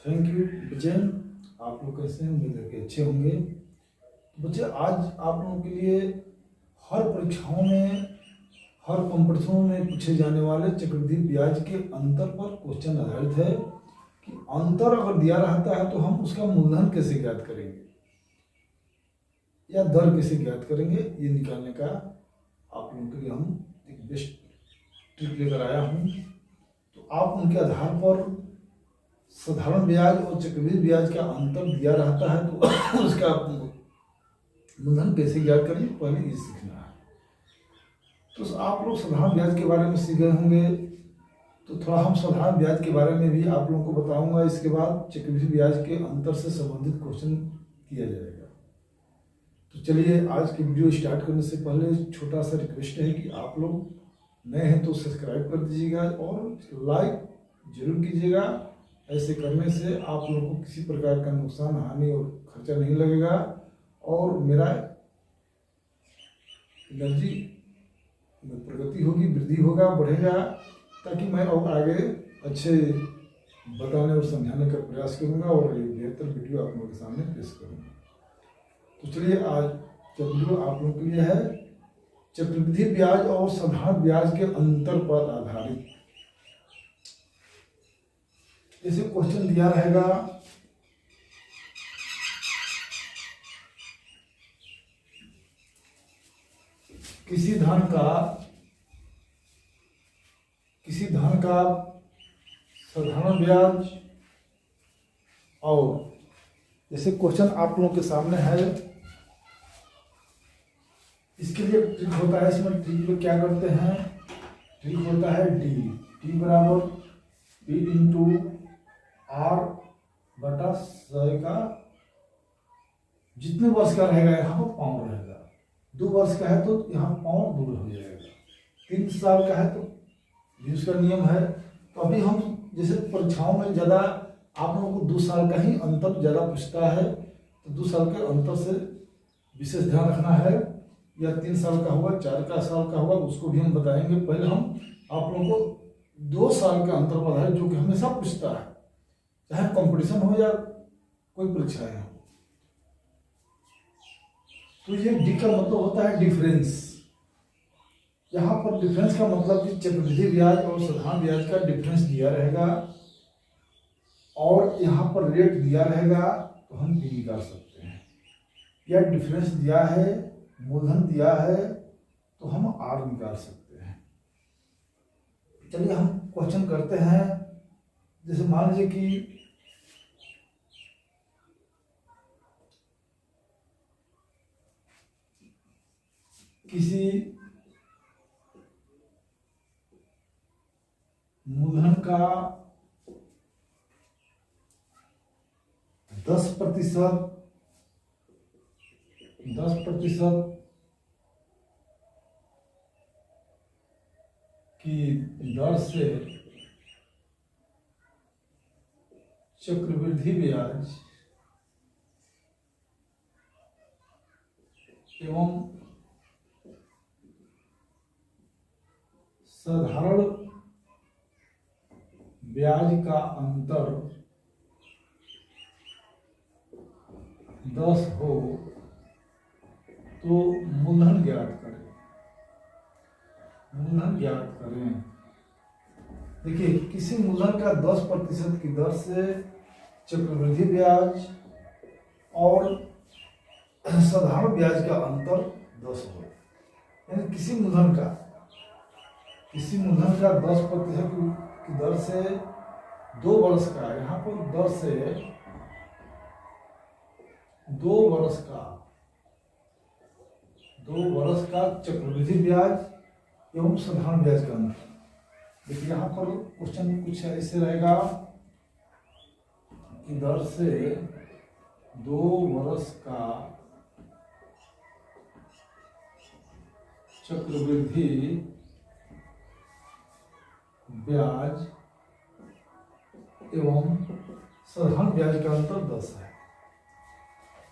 Thank you बच्चे। आप लोग कैसे हैं? उम्मीद है कि अच्छे होंगे। तो बच्चे, आज आप लोगों के लिए हर परीक्षाओं में, हर कंपटीशनों में पूछे जाने वाले चक्रवृद्धि ब्याज के अंतर पर क्वेश्चन आधारित है कि अंतर अगर दिया रहता है तो हम उसका मूलधन कैसे ज्ञात करेंगे या दर कैसे ज्ञात करेंगे, ये निकालने का आप लोगों के लिए हम एक बेस्ट ट्रिक लेकर आया हूँ। तो आप उनके आधार पर साधारण ब्याज और चक्रवृद्धि ब्याज का अंतर दिया रहता है तो उसका मूलधन कैसे ज्ञात करेंगे, पहले ये सीखना है। तो आप लोग साधारण ब्याज के बारे में सीख गए होंगे, तो थोड़ा हम साधारण ब्याज के बारे में भी आप लोगों को बताऊंगा। इसके बाद चक्रवृद्धि ब्याज के अंतर से संबंधित क्वेश्चन किया जाएगा। तो चलिए, आज की वीडियो स्टार्ट करने से पहले छोटा सा रिक्वेस्ट है कि आप लोग नए हैं तो सब्सक्राइब कर दीजिएगा और लाइक जरूर कीजिएगा। ऐसे करने से आप लोगों को किसी प्रकार का नुकसान, हानि और खर्चा नहीं लगेगा और मेरा एनर्जी में प्रगति होगी, वृद्धि होगा, बढ़ेगा, ताकि मैं और आगे अच्छे बताने और समझाने का प्रयास करूंगा और एक बेहतर वीडियो आप लोगों के सामने पेश करूंगा। तो चलिए, आज का वीडियो आप लोगों के लिए है चक्रवृद्धि ब्याज और साधारण ब्याज के अंतर पर आधारित। जैसे क्वेश्चन दिया रहेगा, किसी धन का साधारण ब्याज, और जैसे क्वेश्चन आप लोगों के सामने है, इसके लिए ट्रिक होता है। इसमें ट्रिक में क्या करते हैं, ट्रिक होता है टी बराबर पी इंटू आर बटा 100 का, जितने वर्ष का रहेगा यहाँ पर पाउंड रहेगा। 2 वर्ष का है तो यहाँ पाउंड दूर हो जाएगा। 3 साल का है तो उसका नियम है। तो अभी हम जैसे परीक्षाओं में ज़्यादा आप लोगों को 2 साल का ही अंतर ज़्यादा पूछता है, तो 2 साल के अंतर से विशेष ध्यान रखना है। या 3 साल का होगा, 4 साल का होगा, उसको भी हम बताएंगे। पहले हम आप लोगों को 2 साल का अंतर पता है, जो कि हमेशा पूछता है, चाहे कंपटीशन हो या कोई परीक्षाएं हो। तो ये डी का मतलब होता है डिफरेंस। यहाँ पर डिफरेंस का मतलब कि चक्रवृद्धि ब्याज और साधारण ब्याज का डिफरेंस दिया रहेगा और यहाँ पर रेट दिया रहेगा, तो हम डी निकाल सकते हैं। या डिफरेंस दिया है, मूलधन दिया है, तो हम आर निकाल सकते हैं। चलिए, हम क्वेश्चन करते हैं। जैसे मान लीजिए कि किसी मूलधन का 10% की दर से चक्रवृद्धि ब्याज एवं साधारण ब्याज का अंतर 10 हो तो मूलधन ज्ञात करें। देखिए, किसी मूलधन का 10% की दर से चक्रवृद्धि ब्याज और साधारण ब्याज का अंतर 10 हो, यानी किसी मूलधन का 10% की दर से 2 वर्ष का, यहाँ पर दर से 2 वर्ष का चक्रवृद्धि ब्याज एवं साधारण ब्याज का अंतर। देखिए, यहाँ पर क्वेश्चन कुछ ऐसे रहेगा कि दर से 2 वर्ष का चक्रवृद्धि ब्याज एवं साधारण ब्याज का अंतर 10 है।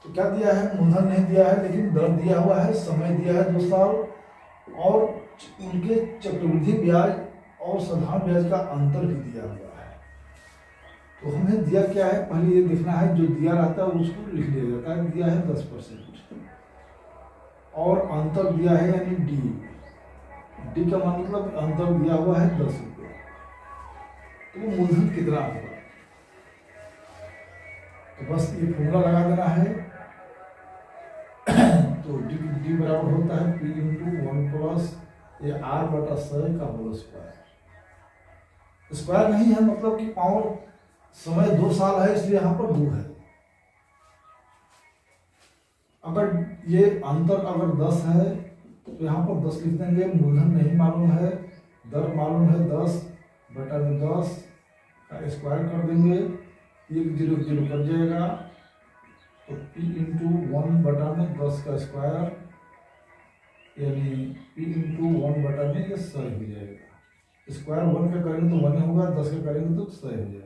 तो क्या दिया है, मूलधन नहीं दिया है, लेकिन दर दिया हुआ है, समय दिया है 2 साल, और उनके चक्रवृद्धि ब्याज और साधारण ब्याज का अंतर भी दिया हुआ है। तो हमें दिया क्या है, पहले ये देखना है, जो दिया रहता है उसको लिख लिया जाता है। दिया है 10% और अंतर दिया है यानी डी, डी का मतलब अंतर दिया हुआ है 10 रुपये, तो मूलधन कितना होगा। तो बस ये फॉर्मूला लगा देना है। तो डी बराबर होता है पी इंटू 1 प्लस ये आर बटा 100 का होल स्क्वायर। स्क्वायर नहीं है मतलब कि पावर, समय 2 साल है इसलिए यहाँ पर 2 है। अगर ये अंतर अगर 10 है तो यहाँ पर 10 लिख देंगे। मूलधन नहीं मालूम है, दर मालूम है 10 बटा में 10 का स्क्वायर कर देंगे, 1 0 0 कट जाएगा। तो p इंटू 1 बटा में 10 का स्क्वायर यानी p इंटू 1 बटा में ये 100 हो जाएगा। स्क्वायर 1 का करेंगे तो 1 होगा, 10 का करेंगे तो 100 हो जाएगा।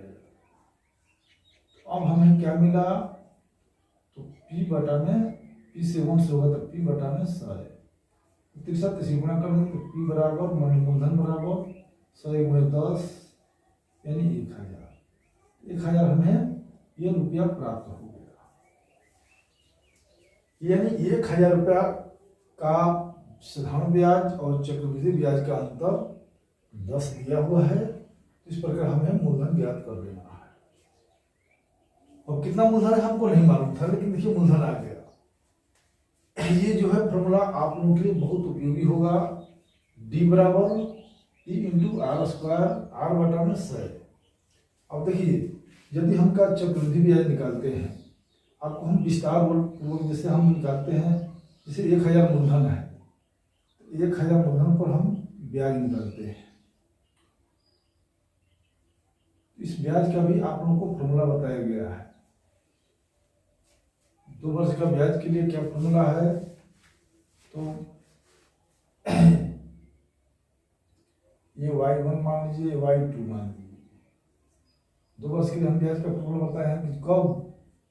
तो अब हमें क्या मिला, तो p बटा में p से 1 से होगा तो p बटा में 100 है। तीसरा तीसरी गुणा कर देंगे तो p बराबर मूलधन बराबर 100 गुणे 10 यानी 1000 हमें ये रुपया प्राप्त हो गया। यानी 1000 रुपया का साधारण ब्याज और चक्रवृद्धि ब्याज का अंतर 10 दिया हुआ है। इस प्रकार हमें मूलधन ज्ञात कर देना है। और कितना मूलधन है हमको नहीं मालूम था, लेकिन देखिए मूलधन आ गया। ये जो है फॉर्मूला आप लोगों के लिए बहुत उपयोगी होगा। डी बराबर E into R square, R बटा में 100। अब देखिए यदि हम का चक्रवृद्धि ब्याज निकालते हैं, आपको हम विस्तार पूर्वक जैसे हम निकालते हैं, जैसे 1000 मूलधन है, 1000 मूलधन पर हम ब्याज निकालते हैं। इस ब्याज का भी आप लोगों को फॉर्मूला बताया गया है। 2 वर्ष का ब्याज के लिए क्या फॉर्मूला है, तो ये y1 मान लीजिए, y2 मान लीजिए। 2 वर्ष के लिए हम ब्याज का फॉर्मूला बताए हैं कि कब,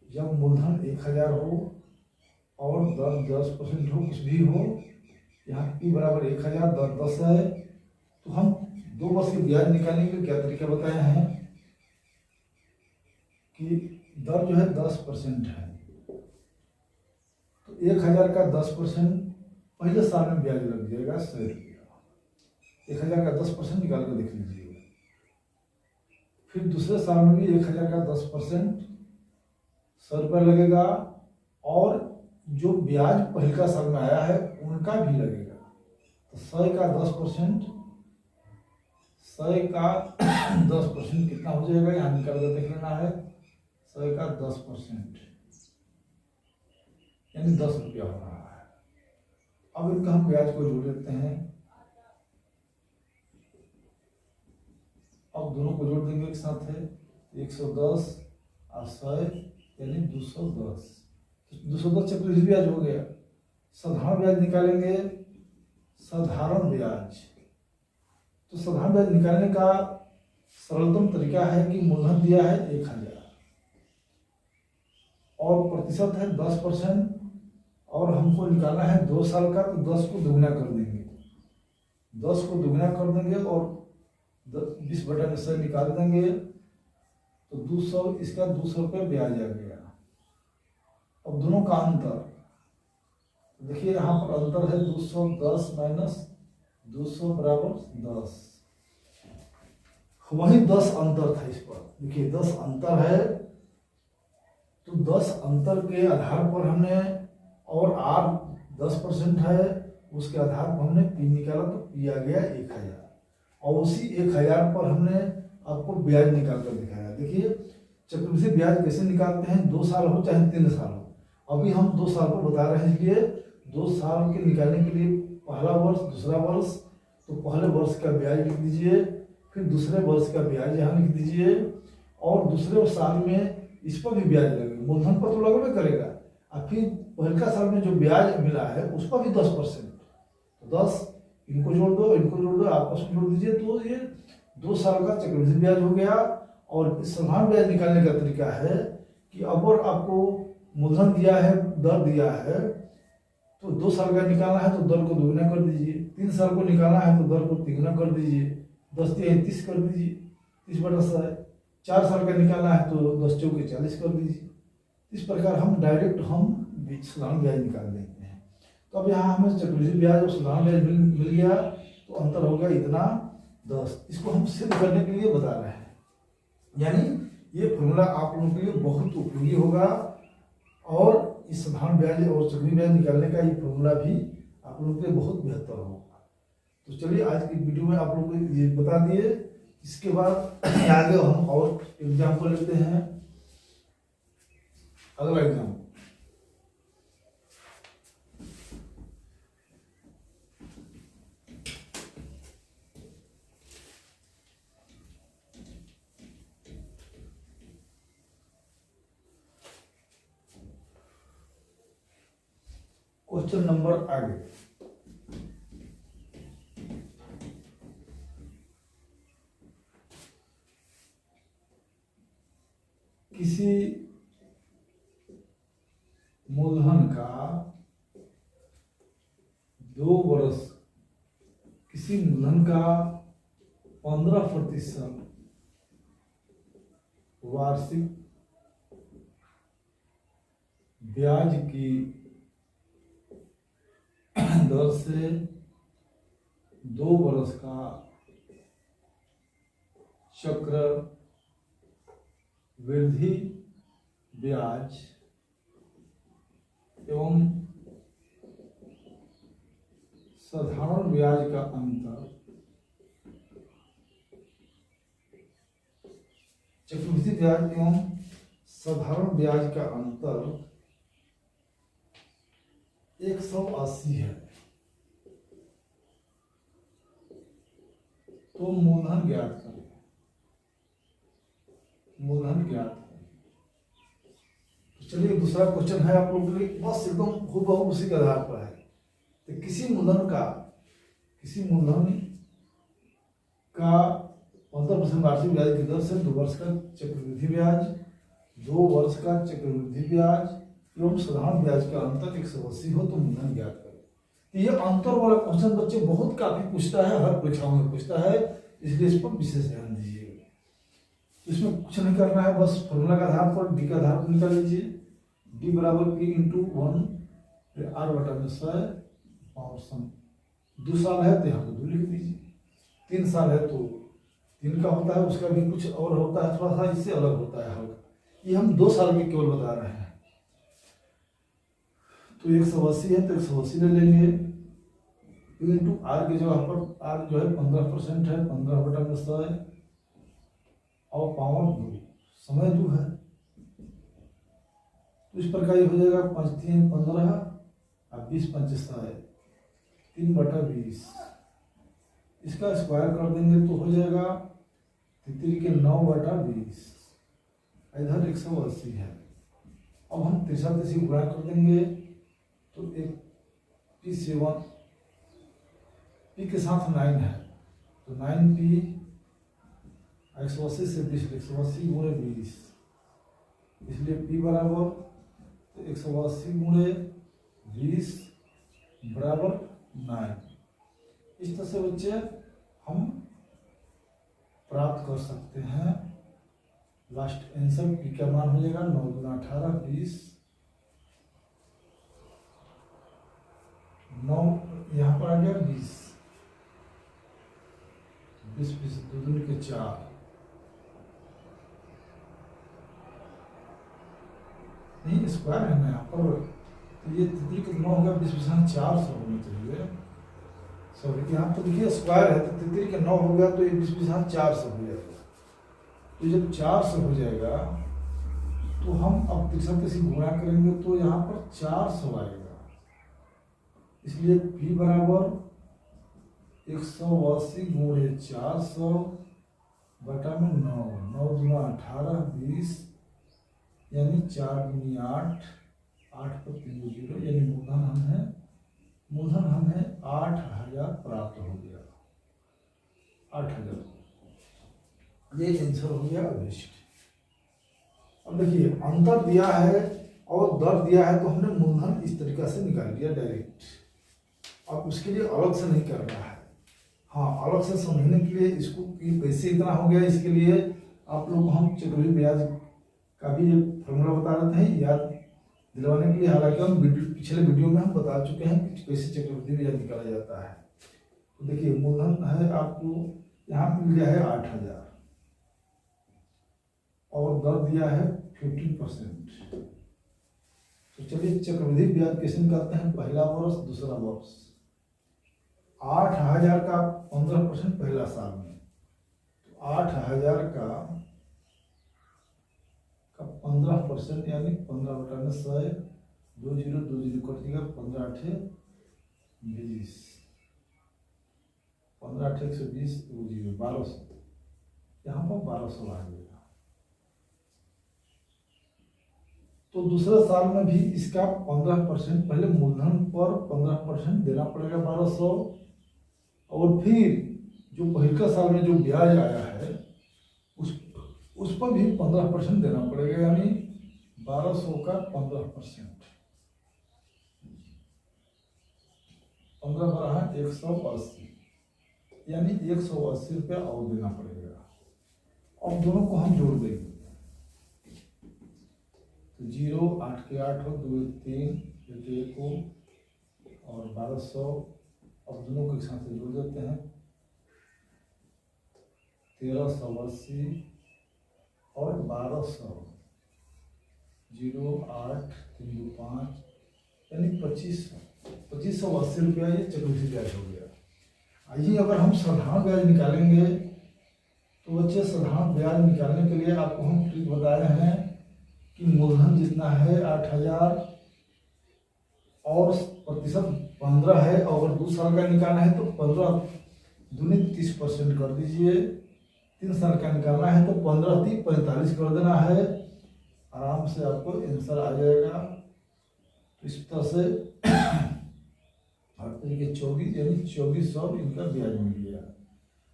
जब मूलधन 1000 हो और दर 10% हो, कुछ भी हो। यहाँ p बराबर 1000, दर 10 है। तो हम 2 वर्ष के ब्याज निकालने के क्या तरीका बताए हैं कि दर जो है 10% है, तो 1000 का 10% पहले साल में ब्याज लग जाएगा 100 रुपया। 1000 का 10% निकाल कर देख लीजिए। फिर दूसरे साल में भी 1000 का 10% 100 रुपया लगेगा, और जो ब्याज पहले साल में आया है उनका भी लगेगा। तो 100 का 10%, 100 का 10% कितना हो जाएगा, यहाँ निकाल कर देख लेना है। 100 का 10% यानी 10 रुपया हो रहा है। अब इनका हम ब्याज को जोड़ लेते हैं। अब दोनों को जोड़ देंगे एक साथ है, 110 और 100 यानी 210। 210 चक्रवृद्धि ब्याज हो गया। साधारण ब्याज निकालेंगे, साधारण ब्याज। तो साधारण ब्याज निकालने का सरलतम तरीका है कि मूलधन दिया है 1000 और प्रतिशत है 10%, और हमको निकालना है 2 साल का, तो 10 को दुगना कर देंगे। 10 को दुगना कर देंगे और 20 बटा में 100 निकाल देंगे, तो 200, इसका 200 रुपये ब्याज आ गया। अब दोनों का अंतर देखिए, यहाँ पर अंतर है 210 माइनस 200 बराबर 10। वही 10 अंतर था इस पर। देखिए 10 अंतर है, तो 10 अंतर के आधार पर हमने, और आर 10% है, उसके आधार पर हमने पी निकाला, तो पी आ गया 1000। और उसी 1000 पर हमने आपको ब्याज निकाल कर दिखाया। देखिए चक्रवृद्धि ब्याज कैसे निकालते हैं, 2 साल हो चाहे 3 साल हो। अभी हम 2 साल को बता रहे हैं, इसलिए 2 साल के निकालने के लिए पहला वर्ष, दूसरा वर्ष, तो पहले वर्ष का ब्याज लिख दीजिए, फिर दूसरे वर्ष का ब्याज यहाँ लिख दीजिए, और दूसरे साल में इस पर भी ब्याज लगेगा। मूलधन पर तो लगभग करेगा, और फिर पहले साल में जो ब्याज मिला है उस पर भी 10%। तो 10 इनको जोड़ दो, इनको जोड़ दो, आपस में जोड़ दीजिए, तो ये 2 साल का चक्रवृद्धि ब्याज हो गया। और साधारण ब्याज निकालने का तरीका है कि अगर आपको मूलधन दिया है, दर दिया है, तो 2 साल का निकालना है तो दर को दोगुना कर दीजिए, 3 साल को निकालना है तो दर को तिगुना कर दीजिए, 10 या 30 कर दीजिए, 30 बटा 100 है। 4 साल का निकालना है तो 10 चौके 40 कर दीजिए। इस प्रकार हम डायरेक्ट हम साधारण ब्याज निकाल देते हैं। तो अब यहाँ हमें चक्रवृद्धि ब्याज और साधारण ब्याज मिल गया, तो अंतर हो गया इतना 10। इसको हम सिद्ध करने के लिए बता रहे हैं, यानी ये फॉर्मूला आप लोगों के लिए बहुत उपयोगी होगा, और इस साधारण ब्याज और चक्रवृद्धि ब्याज निकालने का ये फॉर्मूला भी आप लोगों के लिए बहुत बेहतर होगा। तो चलिए आज की वीडियो में आप लोगों को ये बता दिए। इसके बाद आगे हम और एग्जाम्पल लेते हैं। अगला एग्जाम्पल, क्वेश्चन नंबर आगे, किसी मूलधन का 2 वर्ष, किसी मूलधन का 15% वार्षिक ब्याज की दर से 2 वर्ष का चक्र वृद्धि ब्याज एवं साधारण ब्याज का अंतर, चक्रवृद्धि ब्याज एवं साधारण ब्याज का अंतर 180 है, तो मूलधन ज्ञात करें। मूलधन ज्ञात करें। तो चलिए दूसरा क्वेश्चन है आप लोगों के लिए, बस एकदम हूबहू उसी के आधार पर है। तो किसी मूलधन का 15% वार्षिक ब्याज की दर से 2 वर्ष का चक्रवृद्धि ब्याज, 2 वर्ष का चक्रवृद्धि ब्याज एवं साधारण ब्याज का अंतर 180 हो तो मूलधन ज्ञात करें। तो ये अंतर वाला क्वेश्चन बच्चे बहुत काफी पूछता है, हर परीक्षाओं में पूछता है, इसलिए इस पर विशेष ध्यान दीजिए। इसमें कुछ नहीं करना है, बस फॉर्मूला का आधार पर डी का आधार पर निकाल लीजिए। डी बराबर P × 1 R/100 पावर सम। 2 साल है तो यहाँ पर 2 लिख दीजिए, 3 साल है तो 3 का होता है, उसका भी कुछ और होता है, थोड़ा सा इससे अलग होता है हल्का। ये हम 2 साल के केवल बता रहे हैं। तो 180 है तो 180 ले लेंगे। P × R के जगह पर R जो है 15% है, 15/100 है, और पावर 2, समय 2 है, तो इस प्रकार हो जाएगा 5 × 3 = 15 और 20 × 5 = 3/20। इसका स्क्वायर कर देंगे तो हो जाएगा 3 के 9/20, इधर 180 है। अब हम 3 गुणा कर देंगे तो एक P7, P के साथ 9 है तो 9P 180 से 20, 180 × 20, इसलिए P बराबर तो 180 × 20 बराबर 9। इस तरह से बच्चे हम प्राप्त कर सकते हैं। लास्ट आंसर P का मान हो जाएगा 9 × 18 20, 9 यहाँ पर आ गया 20, 20 2 दूनी के 4, नहीं स्क्वायर है ना यहाँ पर, तो ये 3 के 9 होगा, 20 × 400 होना चाहिए। सॉरी यहाँ पर देखिए स्क्वायर है तो 3 के 9 हो गया तो ये 20 × 400 हो जाएगा। तो जब 400 हो जाएगा तो हम अब 63 से गुणा करेंगे तो यहाँ पर 400 आएगा, इसलिए P बराबर 180 × 400 बटा में 9, 9 × 18 20, यानी 4 × 8, 8 पर 3 0, यानी मूलधन हमें 8000 प्राप्त हो गया। 8000 ये आंसर हो गया अभिष्ट। अब देखिए अंतर दिया है और दर दिया है तो हमने मूलधन इस तरीका से निकाल लिया डायरेक्ट। अब उसके लिए अलग से नहीं करना है। हाँ, अलग से समझने के लिए इसको कि कैसे इतना हो गया, इसके लिए आप लोग को हम चक्रवृद्धि ब्याज का भी एक फॉर्मूला बता रहे थे याद दिलवाने के लिए। हालांकि हम पिछले वीडियो में हम बता चुके हैं कि कैसे चक्रवृद्धि ब्याज निकाला जाता है। तो देखिए मूलधन है आपको यहाँ मिल गया है 8,000 और दर दिया है 15%। तो चलिए चक्रवृद्धि ब्याज कैसे निकालते हैं, पहला वर्ष दूसरा वर्ष। 8,000 का 15% पहला साल में, तो 8,000 का 15% यानी 15/100, 20 कट दिया, 15×8 = 20, 15×8 = 120, 1200, यहाँ पर 1200 आ गया। तो दूसरे साल में भी इसका 15% पहले मूलधन पर 15% देना पड़ेगा 1200, और फिर जो पहले साल में जो ब्याज आया है उस पर भी 15% देना पड़ेगा, यानी 1200 का 15%, 15×180, यानी 180 रुपया और देना पड़ेगा। अब दोनों को हम जोड़ देंगे, तो 0, 8 के 8 हो, 2 3, 1 हो, और 1200। अब दोनों को एक साथ जोड़ देते हैं, 1380 और 1200, 0, 8, 3, 2, 5, यानी 2580 रुपया ये चक्रवृद्धि ब्याज हो गया। आइए अगर हम साधारण ब्याज निकालेंगे तो बच्चे साधारण ब्याज निकालने के लिए आपको हम ट्रिक बता रहे हैं कि मूलधन जितना है 8,000 और प्रतिशत 15 है, और 2 साल का निकालना है तो 15 दूनी 30% कर दीजिए। 3 साल का निकालना है तो 15 × 3 = 45 कर देना है। आराम से आपको आंसर आ जाएगा। तो इस तरह से हर तरीके 24, यानी 2400 इनका ब्याज मिल गया।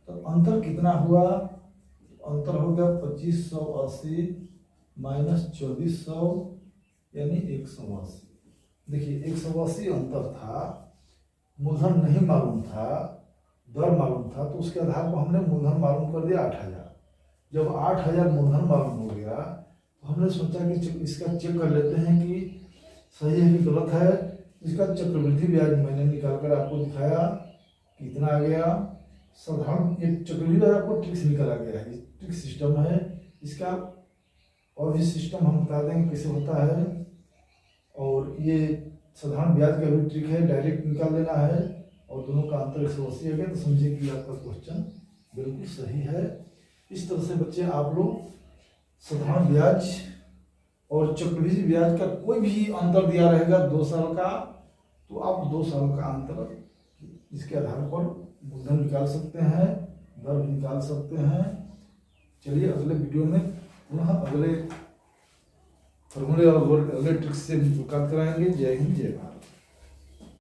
तो अंतर कितना हुआ, अंतर हो गया 2580 - 2400, यानी 180। देखिए 180 अंतर था, मूलधन नहीं मालूम था, दर मालूम था, तो उसके आधार पर हमने मूलधन मालूम कर दिया 8,000। जब 8,000 मूलधन मालूम हो गया तो हमने सोचा कि इसका चेक कर लेते हैं कि सही है कि गलत है। इसका चक्रवृद्धि ब्याज मैंने निकाल कर आपको दिखाया, कितना आ गया। साधारण एक चक्रवृद्धि ब्याज आपको ट्रिक से निकाला गया है, ट्रिक सिस्टम है इसका, और भी सिस्टम हम बता देंगे कैसे होता है। और ये साधारण ब्याज का भी ट्रिक है, डायरेक्ट निकाल लेना है, और दोनों का अंतर 180 आ गया, तो समझिए कि आपका क्वेश्चन बिल्कुल सही है। इस तरह से बच्चे आप लोग साधारण ब्याज और चक्रवृद्धि ब्याज का कोई भी अंतर दिया रहेगा 2 साल का, तो आप 2 साल का अंतर इसके आधार पर मूलधन निकाल सकते हैं, दर भी निकाल सकते हैं। चलिए अगले वीडियो में पुनः अगले फॉर्मूले और अगले ट्रिक्स से मुलाकात कराएंगे। जय हिंद, जय भारत।